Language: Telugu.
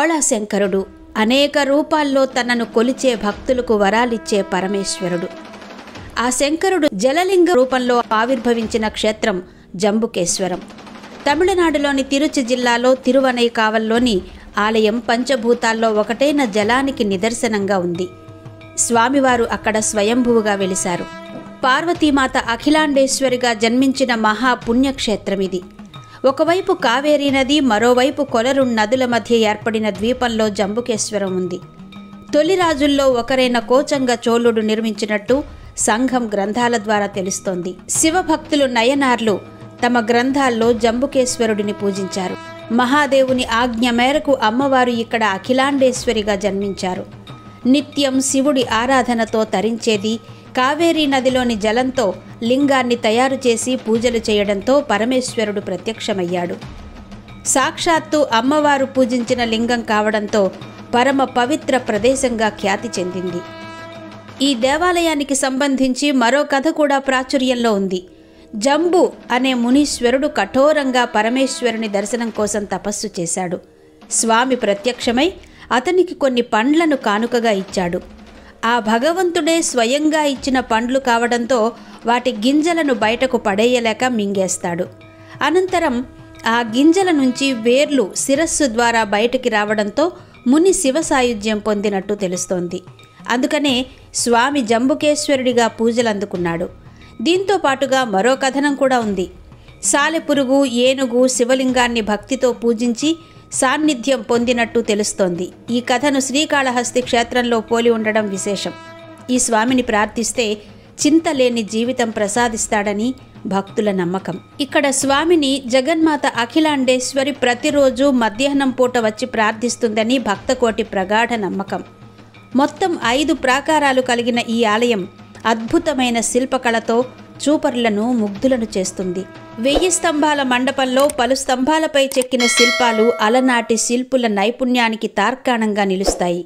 బోళాశంకరుడు అనేక రూపాల్లో తనను కొలిచే భక్తులకు వరాలిచ్చే పరమేశ్వరుడు. ఆ శంకరుడు జలలింగ రూపంలో ఆవిర్భవించిన క్షేత్రం జంబుకేశ్వరం. తమిళనాడులోని తిరుచి జిల్లాలో తిరువనైకావల్లోని ఆలయం పంచభూతాల్లో ఒకటైన జలానికి నిదర్శనంగా ఉంది. స్వామివారు అక్కడ స్వయంభువుగా వెలిశారు. పార్వతీమాత అఖిలాండేశ్వరిగా జన్మించిన మహాపుణ్యక్షేత్రమిది. ఒకవైపు కావేరీ నది, మరోవైపు కొలరు నదుల మధ్య ఏర్పడిన ద్వీపంలో జంబుకేశ్వరం ఉంది. తొలి రాజుల్లో ఒకరైన కోచంగ చోళుడు నిర్మించినట్టు సంఘం గ్రంథాల ద్వారా తెలుస్తోంది. శివభక్తులు నయనార్లు తమ గ్రంథాల్లో జంబుకేశ్వరుడిని పూజించారు. మహాదేవుని ఆజ్ఞ మేరకు అమ్మవారు ఇక్కడ అఖిలాండేశ్వరిగా జన్మించారు. నిత్యం శివుడి ఆరాధనతో తరించేది. కావేరీ నదిలోని జలంతో లింగాన్ని తయారు చేసి పూజలు చేయడంతో పరమేశ్వరుడు ప్రత్యక్షమయ్యాడు. సాక్షాత్తు అమ్మవారు పూజించిన లింగం కావడంతో పరమ పవిత్ర ప్రదేశంగా ఖ్యాతి చెందింది. ఈ దేవాలయానికి సంబంధించి మరో కథ కూడా ప్రాచుర్యంలో ఉంది. జంబు అనే మునీశ్వరుడు కఠోరంగా పరమేశ్వరుని దర్శనం కోసం తపస్సు చేశాడు. స్వామి ప్రత్యక్షమై అతనికి కొన్ని పండ్లను కానుకగా ఇచ్చాడు. ఆ భగవంతుడే స్వయంగా ఇచ్చిన పండ్లు కావడంతో వాటి గింజలను బయటకు పడేయలేక మింగేస్తాడు. అనంతరం ఆ గింజల నుంచి వేర్లు శిరస్సు ద్వారా బయటికి రావడంతో ముని శివ సాయుధ్యం పొందినట్టు తెలుస్తోంది. అందుకనే స్వామి జంబుకేశ్వరుడిగా పూజలందుకున్నాడు. దీంతో పాటుగా మరో కథనం కూడా ఉంది. సాలెపురుగు, ఏనుగు శివలింగాన్ని భక్తితో పూజించి సాన్నిధ్యం పొందినట్టు తెలుస్తోంది. ఈ కథను శ్రీకాళహస్తి క్షేత్రంలో పోలి ఉండడం విశేషం. ఈ స్వామిని ప్రార్థిస్తే చింతలేని జీవితం ప్రసాదిస్తాడని భక్తుల నమ్మకం. ఇక్కడ స్వామిని జగన్మాత అఖిలాండేశ్వరి ప్రతిరోజు మధ్యాహ్నం పూట వచ్చి ప్రార్థిస్తుందని భక్తకోటి ప్రగాఢ నమ్మకం. మొత్తం 5 ప్రాకారాలు కలిగిన ఈ ఆలయం అద్భుతమైన శిల్పకళతో చూపరులను ముగ్ధులను చేస్తుంది. 1000 స్తంభాల మండపంలో పలు స్తంభాలపై చెక్కిన శిల్పాలు అలనాటి శిల్పుల నైపుణ్యానికి తార్కాణంగా నిలుస్తాయి.